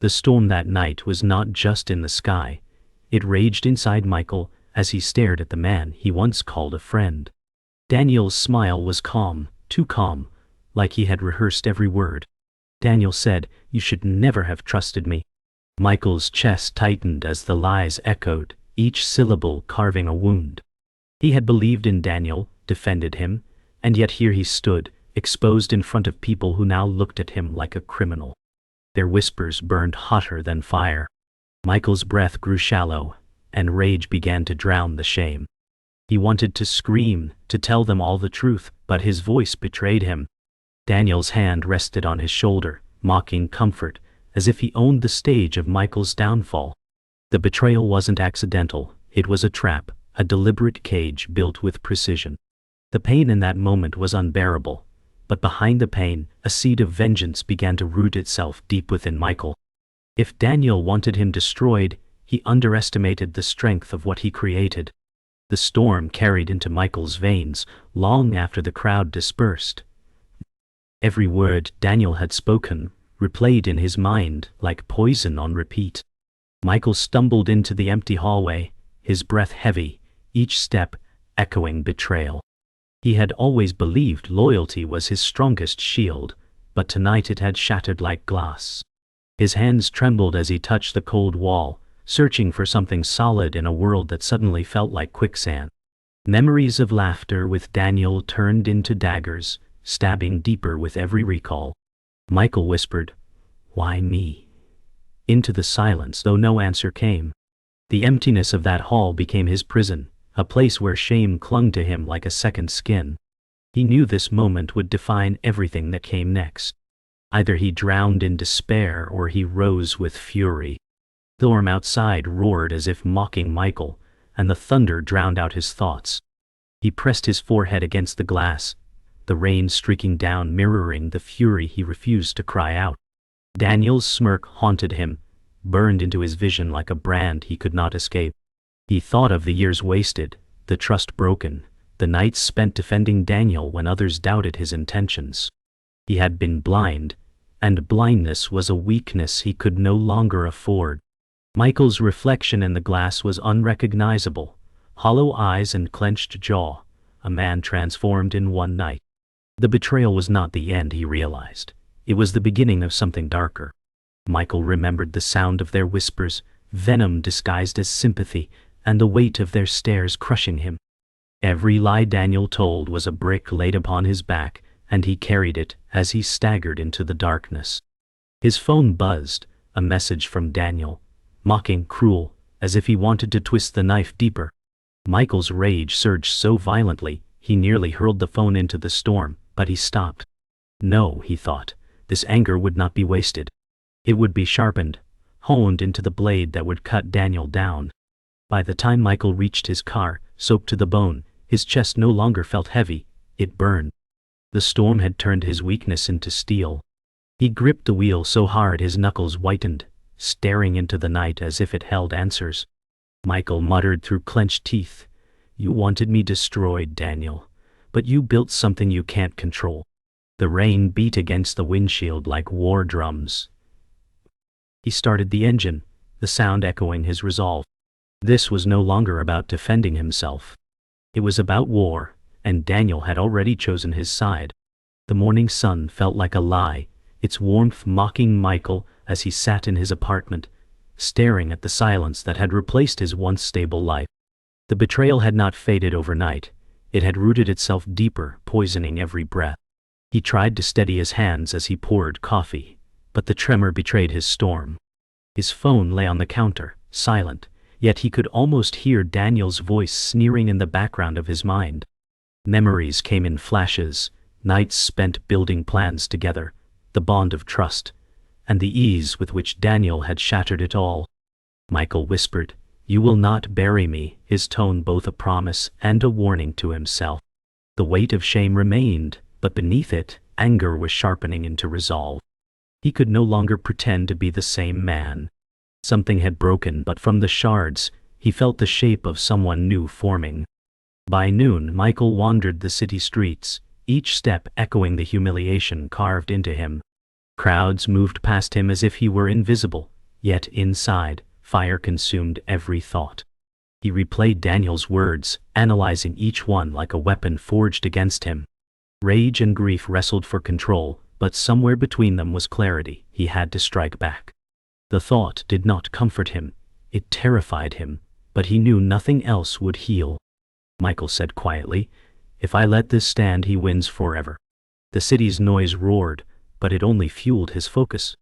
The storm that night was not just in the sky. It raged inside Michael as he stared at the man he once called a friend. Daniel's smile was calm, too calm, like he had rehearsed every word. Daniel said, "You should never have trusted me." Michael's chest tightened as the lies echoed, each syllable carving a wound. He had believed in Daniel, defended him, and yet here he stood, exposed in front of people who now looked at him like a criminal. Their whispers burned hotter than fire. Michael's breath grew shallow, and rage began to drown the shame. He wanted to scream, to tell them all the truth, but his voice betrayed him. Daniel's hand rested on his shoulder, mocking comfort, as if he owned the stage of Michael's downfall. The betrayal wasn't accidental, it was a trap, a deliberate cage built with precision. The pain in that moment was unbearable, but behind the pain, a seed of vengeance began to root itself deep within Michael. If Daniel wanted him destroyed, he underestimated the strength of what he created. The storm carried into Michael's veins long after the crowd dispersed. Every word Daniel had spoken replayed in his mind like poison on repeat. Michael stumbled into the empty hallway, his breath heavy, each step echoing betrayal. He had always believed loyalty was his strongest shield, but tonight it had shattered like glass. His hands trembled as he touched the cold wall, searching for something solid in a world that suddenly felt like quicksand. Memories of laughter with Daniel turned into daggers, stabbing deeper with every recall. Michael whispered, "Why me?" into the silence, though no answer came. The emptiness of that hall became his prison, a place where shame clung to him like a second skin. He knew this moment would define everything that came next. Either he drowned in despair or he rose with fury. The storm outside roared as if mocking Michael, and the thunder drowned out his thoughts. He pressed his forehead against the glass, the rain streaking down mirroring the fury he refused to cry out. Daniel's smirk haunted him, burned into his vision like a brand he could not escape. He thought of the years wasted, the trust broken, the nights spent defending Daniel when others doubted his intentions. He had been blind, and blindness was a weakness he could no longer afford. Michael's reflection in the glass was unrecognizable, hollow eyes and clenched jaw, a man transformed in one night. The betrayal was not the end, he realized. It was the beginning of something darker. Michael remembered the sound of their whispers, venom disguised as sympathy, and the weight of their stares crushing him. Every lie Daniel told was a brick laid upon his back, and he carried it as he staggered into the darkness. His phone buzzed, a message from Daniel, mocking, cruel, as if he wanted to twist the knife deeper. Michael's rage surged so violently, he nearly hurled the phone into the storm, but he stopped. No, he thought, this anger would not be wasted. It would be sharpened, honed into the blade that would cut Daniel down. By the time Michael reached his car, soaked to the bone, his chest no longer felt heavy, it burned. The storm had turned his weakness into steel. He gripped the wheel so hard his knuckles whitened, staring into the night as if it held answers. Michael muttered through clenched teeth, "You wanted me destroyed, Daniel, but you built something you can't control." The rain beat against the windshield like war drums. He started the engine, the sound echoing his resolve. This was no longer about defending himself. It was about war, and Daniel had already chosen his side. The morning sun felt like a lie, its warmth mocking Michael as he sat in his apartment, staring at the silence that had replaced his once stable life. The betrayal had not faded overnight. It had rooted itself deeper, poisoning every breath. He tried to steady his hands as he poured coffee, but the tremor betrayed his storm. His phone lay on the counter, silent, yet he could almost hear Daniel's voice sneering in the background of his mind. Memories came in flashes, nights spent building plans together, the bond of trust, and the ease with which Daniel had shattered it all. Michael whispered, "You will not bury me," his tone both a promise and a warning to himself. The weight of shame remained, but beneath it, anger was sharpening into resolve. He could no longer pretend to be the same man. Something had broken, but from the shards, he felt the shape of someone new forming. By noon, Michael wandered the city streets, each step echoing the humiliation carved into him. Crowds moved past him as if he were invisible, yet inside, fire consumed every thought. He replayed Daniel's words, analyzing each one like a weapon forged against him. Rage and grief wrestled for control, but somewhere between them was clarity. He had to strike back. The thought did not comfort him. It terrified him, but he knew nothing else would heal. Michael said quietly, "If I let this stand, he wins forever." The city's noise roared, but it only fueled his focus.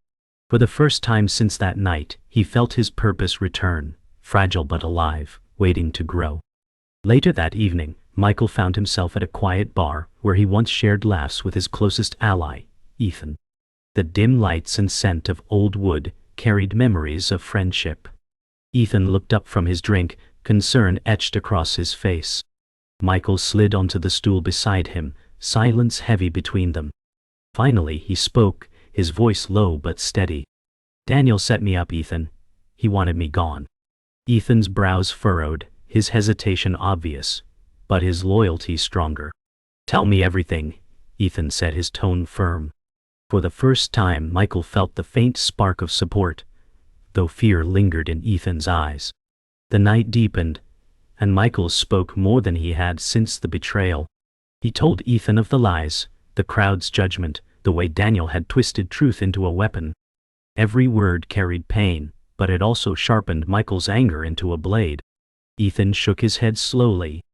For the first time since that night, he felt his purpose return, fragile but alive, waiting to grow. Later that evening, Michael found himself at a quiet bar where he once shared laughs with his closest ally, Ethan. The dim lights and scent of old wood carried memories of friendship. Ethan looked up from his drink, concern etched across his face. Michael slid onto the stool beside him, silence heavy between them. Finally he spoke, his voice low but steady. "Daniel set me up, Ethan. He wanted me gone." Ethan's brows furrowed, his hesitation obvious, but his loyalty stronger. "Tell me everything," Ethan said, his tone firm. For the first time Michael felt the faint spark of support, though fear lingered in Ethan's eyes. The night deepened, and Michael spoke more than he had since the betrayal. He told Ethan of the lies, the crowd's judgment, the way Daniel had twisted truth into a weapon. Every word carried pain, but it also sharpened Michael's anger into a blade. Ethan shook his head slowly.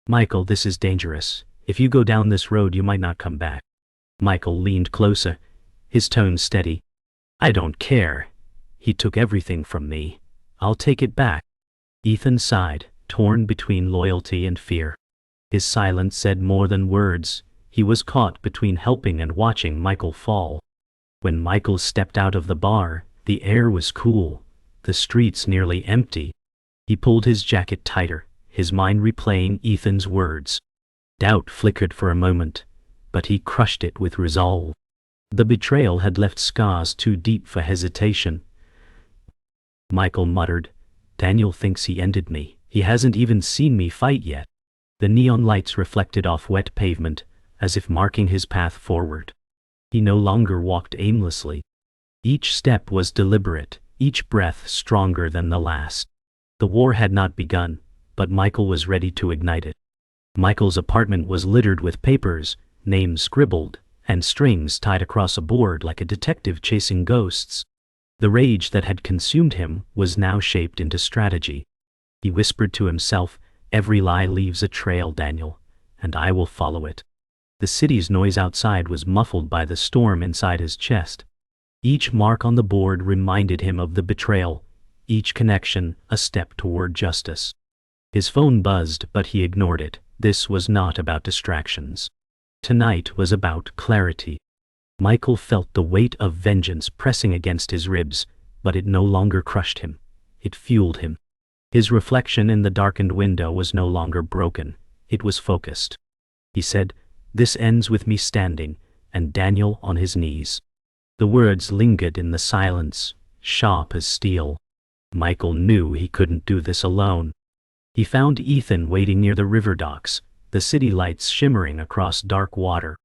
"Michael, this is dangerous. If you go down this road, you might not come back." Michael leaned closer, his tone steady. "I don't care. He took everything from me. I'll take it back." Ethan sighed, torn between loyalty and fear. His silence said more than words. He was caught between helping and watching Michael fall. When Michael stepped out of the bar, the air was cool, the streets nearly empty. He pulled his jacket tighter, his mind replaying Ethan's words. Doubt flickered for a moment, but he crushed it with resolve. The betrayal had left scars too deep for hesitation. Michael muttered, "Daniel thinks he ended me. He hasn't even seen me fight yet." The neon lights reflected off wet pavement, as if marking his path forward. He no longer walked aimlessly. Each step was deliberate, each breath stronger than the last. The war had not begun, but Michael was ready to ignite it. Michael's apartment was littered with papers, names scribbled, and strings tied across a board like a detective chasing ghosts. The rage that had consumed him was now shaped into strategy. He whispered to himself, "Every lie leaves a trail, Daniel, and I will follow it." The city's noise outside was muffled by the storm inside his chest. Each mark on the board reminded him of the betrayal, each connection a step toward justice. His phone buzzed, but he ignored it. This was not about distractions. Tonight was about clarity. Michael felt the weight of vengeance pressing against his ribs, but it no longer crushed him. It fueled him. His reflection in the darkened window was no longer broken. It was focused. He said, "This ends with me standing, and Daniel on his knees." The words lingered in the silence, sharp as steel. Michael knew he couldn't do this alone. He found Ethan waiting near the river docks, the city lights shimmering across dark water.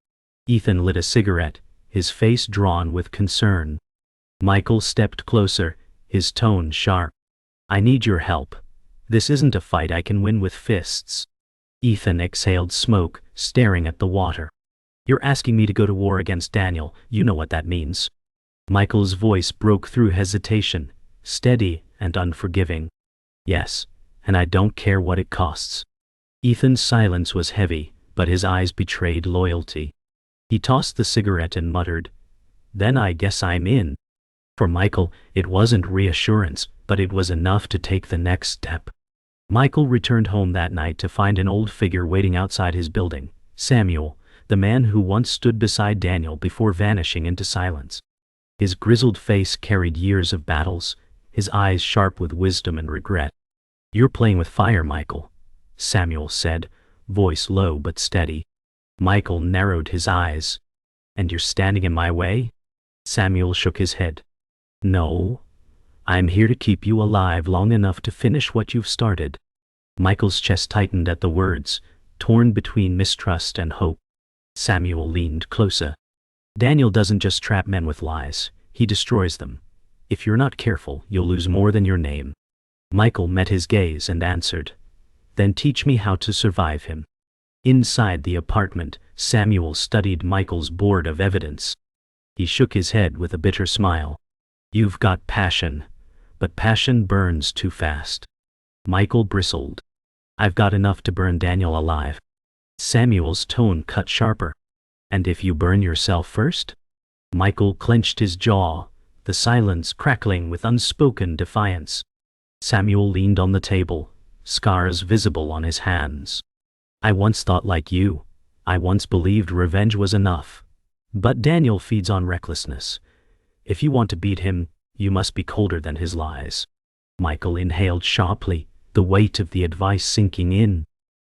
Ethan lit a cigarette, his face drawn with concern. Michael stepped closer, his tone sharp. "I need your help. This isn't a fight I can win with fists." Ethan exhaled smoke, staring at the water. "You're asking me to go to war against Daniel. You know what that means." Michael's voice broke through hesitation, steady and unforgiving. "Yes, and I don't care what it costs." Ethan's silence was heavy, but his eyes betrayed loyalty. He tossed the cigarette and muttered, "Then I guess I'm in." For Michael, it wasn't reassurance, but it was enough to take the next step. Michael returned home that night to find an old figure waiting outside his building, Samuel, the man who once stood beside Daniel before vanishing into silence. His grizzled face carried years of battles, his eyes sharp with wisdom and regret. "You're playing with fire, Michael," Samuel said, voice low but steady. Michael narrowed his eyes. "And you're standing in my way?" Samuel shook his head. "No. I'm here to keep you alive long enough to finish what you've started." Michael's chest tightened at the words, torn between mistrust and hope. Samuel leaned closer. Daniel doesn't just trap men with lies, he destroys them. If you're not careful, you'll lose more than your name. Michael met his gaze and answered, "Then teach me how to survive him." Inside the apartment, Samuel studied Michael's board of evidence. He shook his head with a bitter smile. "You've got passion, but passion burns too fast." Michael bristled. "I've got enough to burn Daniel alive." Samuel's tone cut sharper. "And if you burn yourself first?" Michael clenched his jaw, the silence crackling with unspoken defiance. Samuel leaned on the table, scars visible on his hands. "I once thought like you. I once believed revenge was enough. But Daniel feeds on recklessness. If you want to beat him, you must be colder than his lies." Michael inhaled sharply, the weight of the advice sinking in.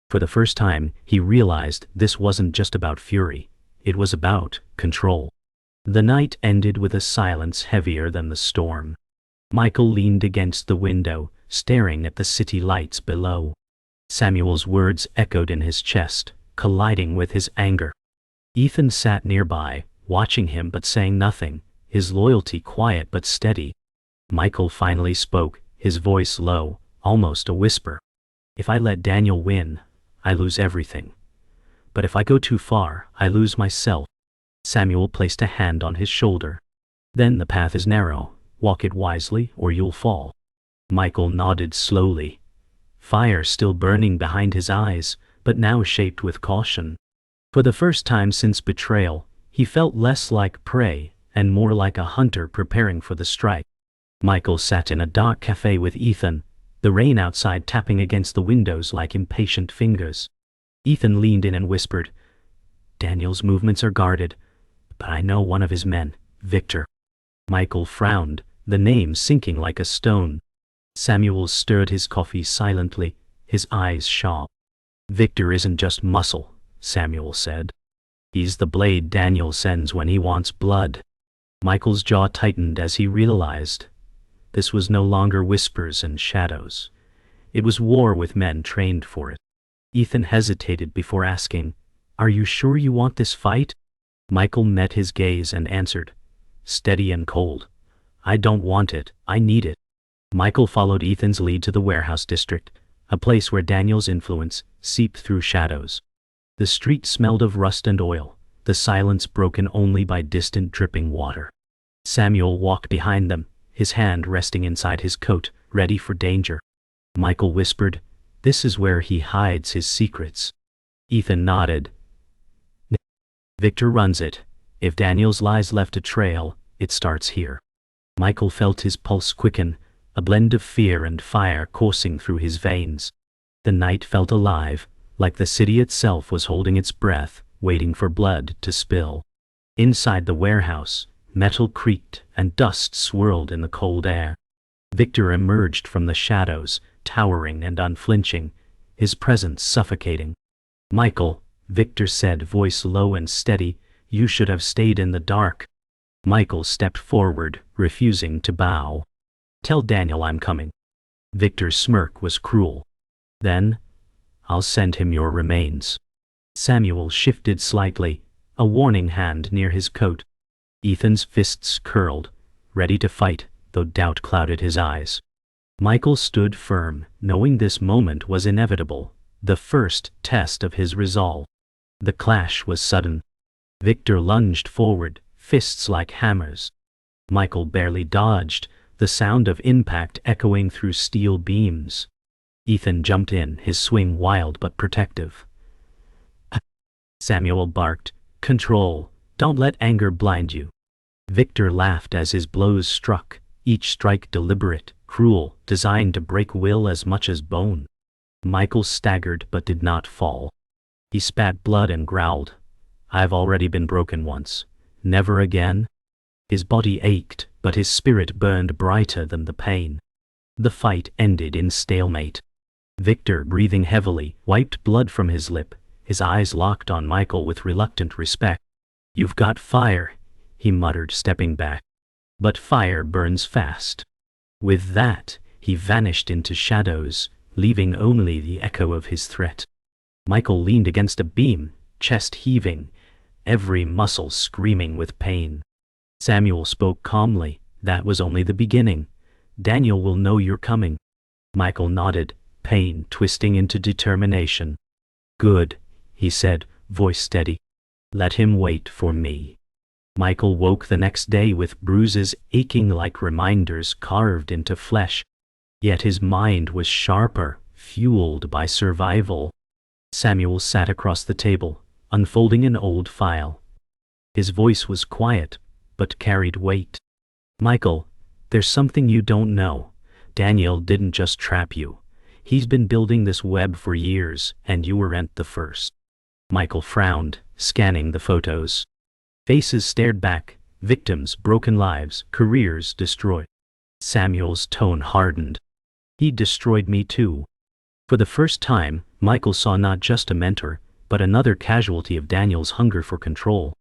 For the first time, he realized this wasn't just about fury. It was about control. The night ended with a silence heavier than the storm. Michael leaned against the window, staring at the city lights below. Samuel's words echoed in his chest, colliding with his anger. Ethan sat nearby, watching him but saying nothing, his loyalty quiet but steady. Michael finally spoke, his voice low, almost a whisper. "If I let Daniel win, I lose everything. But if I go too far, I lose myself." Samuel placed a hand on his shoulder. "Then the path is narrow. Walk it wisely or you'll fall." Michael nodded slowly, fire still burning behind his eyes, but now shaped with caution. For the first time since betrayal, he felt less like prey and more like a hunter preparing for the strike. Michael sat in a dark cafe with Ethan, the rain outside tapping against the windows like impatient fingers. Ethan leaned in and whispered, "Daniel's movements are guarded, but I know one of his men, Victor." Michael frowned, the name sinking like a stone. Samuel stirred his coffee silently, his eyes sharp. "Victor isn't just muscle," Samuel said. "He's the blade Daniel sends when he wants blood." Michael's jaw tightened as he realized this was no longer whispers and shadows. It was war with men trained for it. Ethan hesitated before asking, "Are you sure you want this fight?" Michael met his gaze and answered, steady and cold, "I don't want it, I need it." Michael followed Ethan's lead to the warehouse district, a place where Daniel's influence seeped through shadows. The street smelled of rust and oil, the silence broken only by distant dripping water. Samuel walked behind them, his hand resting inside his coat, ready for danger. Michael whispered, "This is where he hides his secrets." Ethan nodded. "Victor runs it. If Daniel's lies left a trail, it starts here." Michael felt his pulse quicken, a blend of fear and fire coursing through his veins. The night felt alive, like the city itself was holding its breath, waiting for blood to spill. Inside the warehouse, metal creaked and dust swirled in the cold air. Victor emerged from the shadows, towering and unflinching, his presence suffocating. "Michael," Victor said, voice low and steady, "you should have stayed in the dark." Michael stepped forward, refusing to bow. "Tell Daniel I'm coming." Victor's smirk was cruel. "Then, I'll send him your remains." Samuel shifted slightly, a warning hand near his coat. Ethan's fists curled, ready to fight, though doubt clouded his eyes. Michael stood firm, knowing this moment was inevitable, the first test of his resolve. The clash was sudden. Victor lunged forward, fists like hammers. Michael barely dodged, the sound of impact echoing through steel beams. Ethan jumped in, his swing wild but protective. Samuel barked, "Control, don't let anger blind you." Victor laughed as his blows struck, each strike deliberate, cruel, designed to break will as much as bone. Michael staggered but did not fall. He spat blood and growled, "I've already been broken once. Never again." His body ached, but his spirit burned brighter than the pain. The fight ended in stalemate. Victor, breathing heavily, wiped blood from his lip, his eyes locked on Michael with reluctant respect. "You've got fire," he muttered, stepping back. "But fire burns fast." With that, he vanished into shadows, leaving only the echo of his threat. Michael leaned against a beam, chest heaving, every muscle screaming with pain. Samuel spoke calmly. That was only the beginning. Daniel will know you're coming. Michael nodded, pain twisting into determination. Good, he said, voice steady. Let him wait for me. Michael woke the next day with bruises aching like reminders carved into flesh. Yet his mind was sharper, fueled by survival. Samuel sat across the table, unfolding an old file. His voice was quiet, but carried weight. Michael, there's something you don't know. Daniel didn't just trap you. He's been building this web for years, and you weren't the first. Michael frowned, scanning the photos. Faces stared back, victims, broken lives, careers destroyed. Samuel's tone hardened. He destroyed me too. For the first time, Michael saw not just a mentor, but another casualty of Daniel's hunger for control.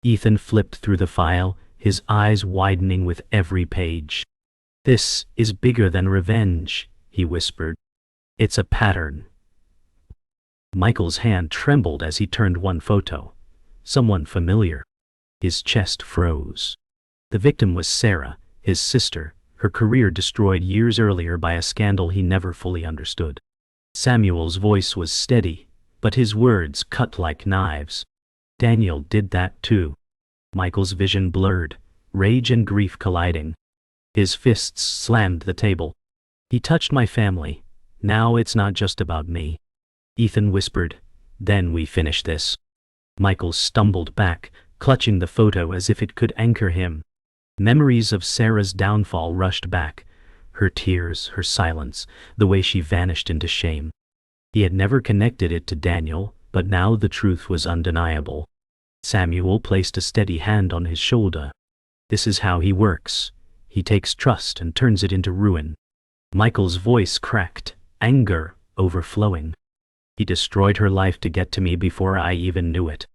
Ethan flipped through the file, his eyes widening with every page. This is bigger than revenge, he whispered. It's a pattern. Michael's hand trembled as he turned one photo. Someone familiar. His chest froze. The victim was Sarah, his sister, her career destroyed years earlier by a scandal he never fully understood. Samuel's voice was steady, but his words cut like knives. Daniel did that too. Michael's vision blurred, rage and grief colliding. His fists slammed the table. He touched my family. Now it's not just about me. Ethan whispered, then we finish this. Michael stumbled back, clutching the photo as if it could anchor him. Memories of Sarah's downfall rushed back. Her tears, her silence, the way she vanished into shame. He had never connected it to Daniel, but now the truth was undeniable. Samuel placed a steady hand on his shoulder. This is how he works. He takes trust and turns it into ruin. Michael's voice cracked, anger overflowing. He destroyed her life to get to me before I even knew it.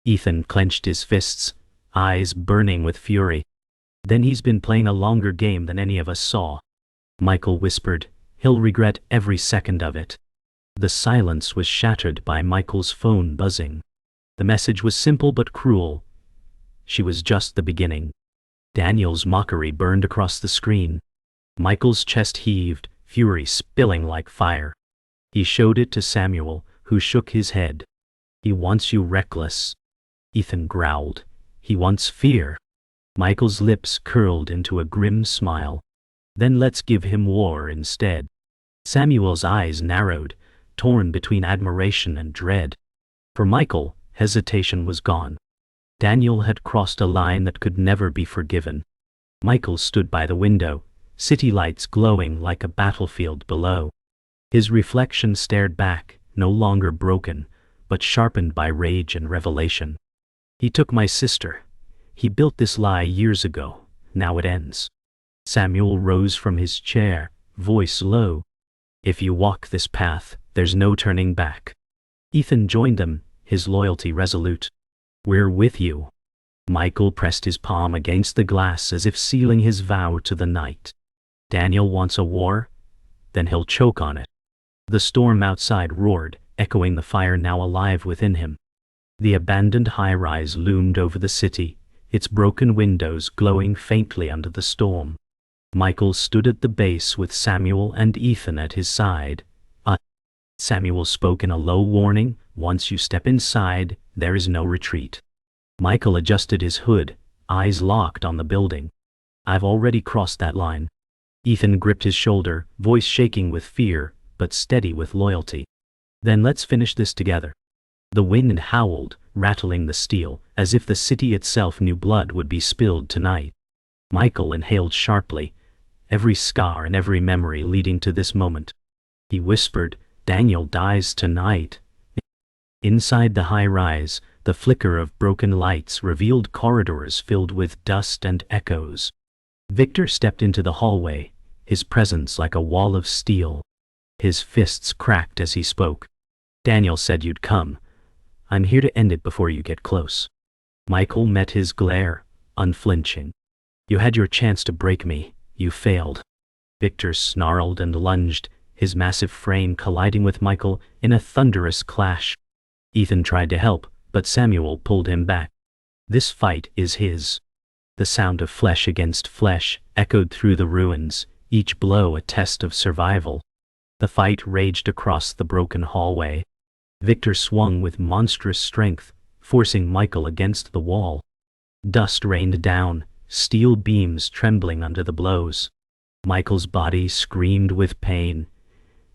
Ethan clenched his fists, eyes burning with fury. Then he's been playing a longer game than any of us saw. Michael whispered, he'll regret every second of it. The silence was shattered by Michael's phone buzzing. The message was simple but cruel. She was just the beginning. Daniel's mockery burned across the screen. Michael's chest heaved, fury spilling like fire. He showed it to Samuel, who shook his head. He wants you reckless. Ethan growled. He wants fear. Michael's lips curled into a grim smile. Then let's give him war instead. Samuel's eyes narrowed, torn between admiration and dread. For Michael, hesitation was gone. Daniel had crossed a line that could never be forgiven. Michael stood by the window, city lights glowing like a battlefield below. His reflection stared back, no longer broken, but sharpened by rage and revelation. He took my sister. He built this lie years ago. Now it ends. Samuel rose from his chair, voice low. If you walk this path, there's no turning back. Ethan joined them, his loyalty resolute. We're with you. Michael pressed his palm against the glass as if sealing his vow to the night. Daniel wants a war? Then he'll choke on it. The storm outside roared, echoing the fire now alive within him. The abandoned high-rise loomed over the city, its broken windows glowing faintly under the storm. Michael stood at the base with Samuel and Ethan at his side. Samuel spoke in a low warning, once you step inside, there is no retreat. Michael adjusted his hood, eyes locked on the building. I've already crossed that line. Ethan gripped his shoulder, voice shaking with fear, but steady with loyalty. Then let's finish this together. The wind howled, rattling the steel, as if the city itself knew blood would be spilled tonight. Michael inhaled sharply, every scar and every memory leading to this moment. He whispered, Daniel dies tonight. Inside the high-rise, the flicker of broken lights revealed corridors filled with dust and echoes. Victor stepped into the hallway, his presence like a wall of steel. His fists cracked as he spoke. Daniel said you'd come. I'm here to end it before you get close. Michael met his glare, unflinching. You had your chance to break me. You failed. Victor snarled and lunged, his massive frame colliding with Michael in a thunderous clash. Ethan tried to help, but Samuel pulled him back. This fight is his. The sound of flesh against flesh echoed through the ruins, each blow a test of survival. The fight raged across the broken hallway. Victor swung with monstrous strength, forcing Michael against the wall. Dust rained down, steel beams trembling under the blows. Michael's body screamed with pain,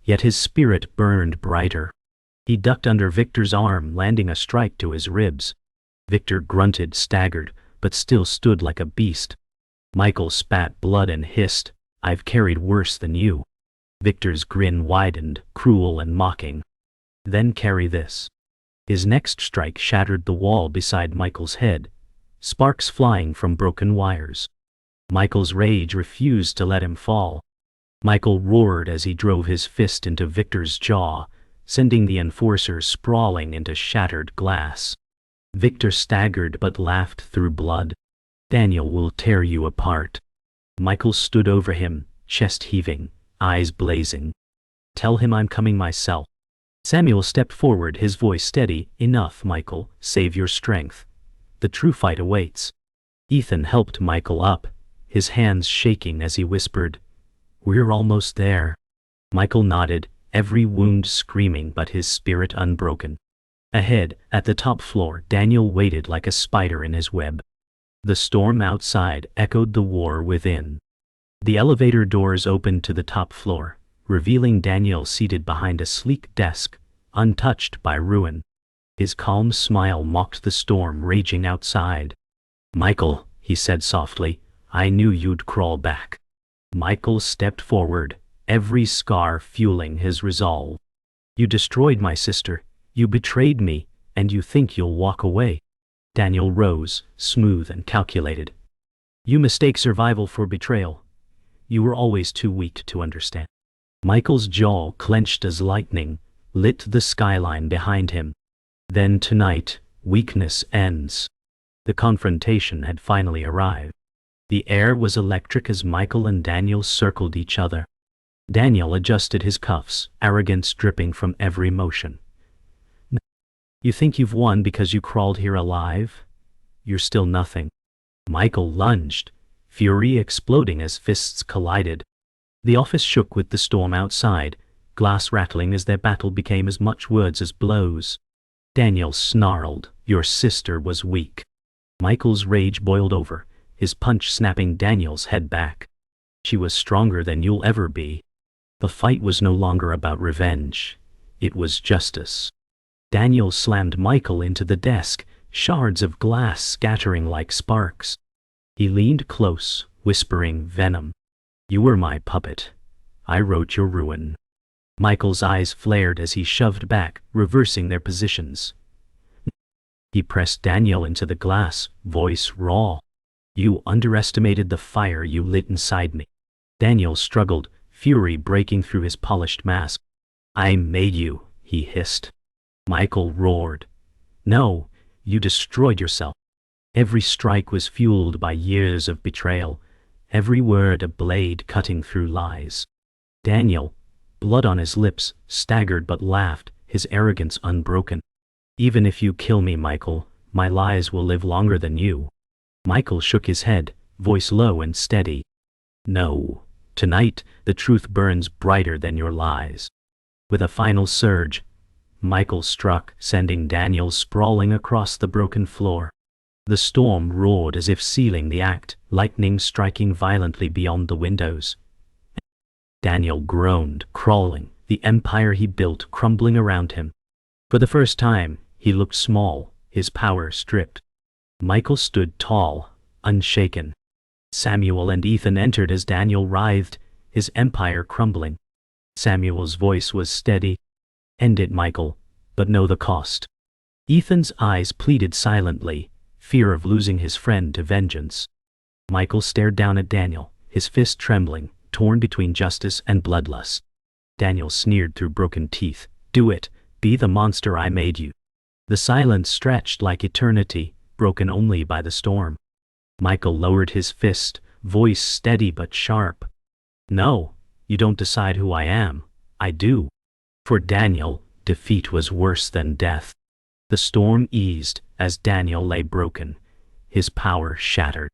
yet his spirit burned brighter. He ducked under Victor's arm, landing a strike to his ribs. Victor grunted, staggered, but still stood like a beast. Michael spat blood and hissed, "I've carried worse than you." Victor's grin widened, cruel and mocking. "Then carry this." His next strike shattered the wall beside Michael's head, sparks flying from broken wires. Michael's rage refused to let him fall. Michael roared as he drove his fist into Victor's jaw, sending the enforcer sprawling into shattered glass. Victor staggered but laughed through blood. "Daniel will tear you apart." Michael stood over him, chest heaving, eyes blazing. "Tell him I'm coming myself." Samuel stepped forward, his voice steady. "Enough, Michael, save your strength. The true fight awaits." Ethan helped Michael up, his hands shaking as he whispered, "We're almost there." Michael nodded, every wound screaming but his spirit unbroken. Ahead, at the top floor, Daniel waited like a spider in his web. The storm outside echoed the war within. The elevator doors opened to the top floor, revealing Daniel seated behind a sleek desk, untouched by ruin. His calm smile mocked the storm raging outside. "Michael," he said softly, "I knew you'd crawl back." Michael stepped forward, every scar fueling his resolve. "You destroyed my sister, you betrayed me, and you think you'll walk away." Daniel rose, smooth and calculated. "You mistake survival for betrayal. You were always too weak to understand." Michael's jaw clenched as lightning lit the skyline behind him. Then tonight, weakness ends. The confrontation had finally arrived. The air was electric as Michael and Daniel circled each other. Daniel adjusted his cuffs, arrogance dripping from every motion. "You think you've won because you crawled here alive? You're still nothing." Michael lunged, fury exploding as fists collided. The office shook with the storm outside, glass rattling as their battle became as much words as blows. Daniel snarled, "Your sister was weak." Michael's rage boiled over, his punch snapping Daniel's head back. "She was stronger than you'll ever be." The fight was no longer about revenge. It was justice. Daniel slammed Michael into the desk, shards of glass scattering like sparks. He leaned close, whispering venom. "You were my puppet. I wrote your ruin." Michael's eyes flared as he shoved back, reversing their positions. He pressed Daniel into the glass, voice raw. "You underestimated the fire you lit inside me." Daniel struggled, fury breaking through his polished mask. "I made you," he hissed. Michael roared. "No, you destroyed yourself." Every strike was fueled by years of betrayal, every word a blade cutting through lies. Daniel, blood on his lips, staggered but laughed, his arrogance unbroken. "Even if you kill me, Michael, my lies will live longer than you." Michael shook his head, voice low and steady. "No, tonight the truth burns brighter than your lies." With a final surge, Michael struck, sending Daniel sprawling across the broken floor. The storm roared as if sealing the act, lightning striking violently beyond the windows. Daniel groaned, crawling, the empire he built crumbling around him. For the first time, he looked small, his power stripped. Michael stood tall, unshaken. Samuel and Ethan entered as Daniel writhed, his empire crumbling. Samuel's voice was steady. "End it, Michael, but know the cost." Ethan's eyes pleaded silently, fear of losing his friend to vengeance. Michael stared down at Daniel, his fist trembling, torn between justice and bloodlust. Daniel sneered through broken teeth. "Do it, be the monster I made you." The silence stretched like eternity, broken only by the storm. Michael lowered his fist, voice steady but sharp. "No, you don't decide who I am. I do." For Daniel, defeat was worse than death. The storm eased as Daniel lay broken, his power shattered.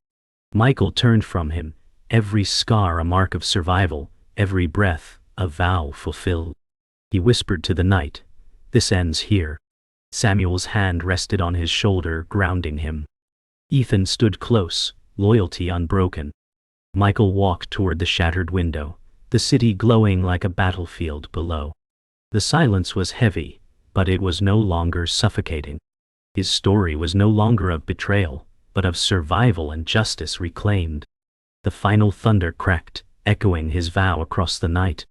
Michael turned from him, every scar a mark of survival, every breath a vow fulfilled. He whispered to the night, "This ends here." Samuel's hand rested on his shoulder, grounding him. Ethan stood close, loyalty unbroken. Michael walked toward the shattered window, the city glowing like a battlefield below. The silence was heavy, but it was no longer suffocating. His story was no longer of betrayal, but of survival and justice reclaimed. The final thunder cracked, echoing his vow across the night.